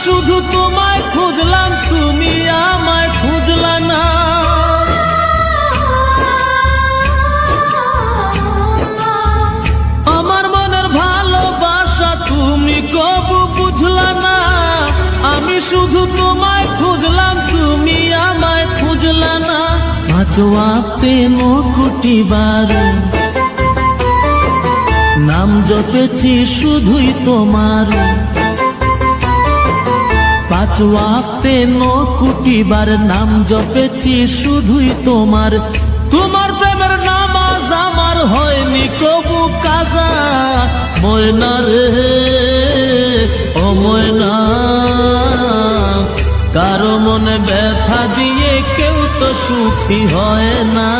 শুধু তোমায় খুঁজলাম, তুমি আমায় খুঁজলা না। আমার মনের ভালোবাসা তুমি কবু বুঝলা না। আমি শুধু তোমায় খুঁজলাম, তুমি আমায় খুঁজলা না। পাঁচ ওয়াক্তে 9 কোটি বার নাম জপেছি শুধুই তোমার। 5 ওয়াক্তে 9 কোটি বার নাম জপেছি শুধুই তোমার। তোমার প্রেমের নামাজ আমার হয়নি কবু কাজা। ময়না রে ও ময়না, কারো মনে ব্যথা দিয়ে কেউ তো সুখী হয় না।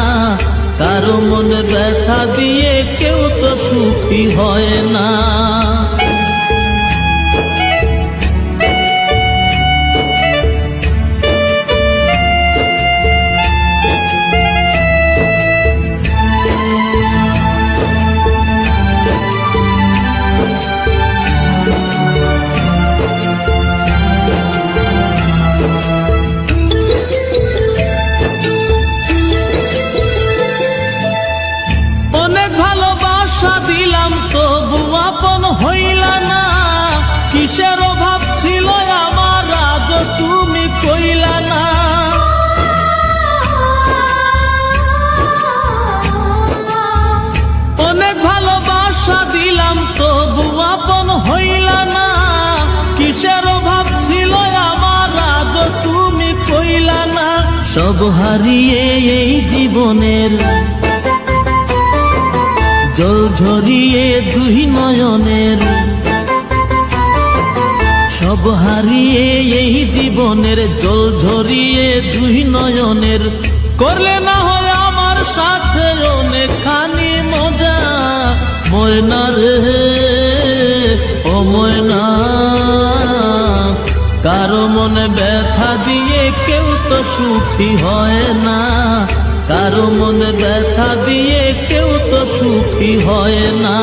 কারো মনে ব্যথা দিয়ে কেউ তো সুখী হয় না। ভালোবাসা দিলাম তবু আপন হইলা না। কিসের অভাব ছিল আমার আজ তুমি কইলা না। অনেক ভালোবাসা দিলাম তবু আপন হইলা না। কিসের অভাব ছিল আমার আজ তুমি কইলা না। সব হারিয়ে এই জীবনের জল ঝরিয়ে 2 নয়নের, সব হারিয়ে এই জীবনের জল ঝরিয়ে 2 নয়নের। করলে না হয় আমার সাথে অনেকখানি মজা। ময়না রে ও ময়না, কারো মনে ব্যথা দিয়ে কেউ তো সুখী হয় না। কারো মনে ব্যথা দিয়ে কেউ তো সুখী হয় না।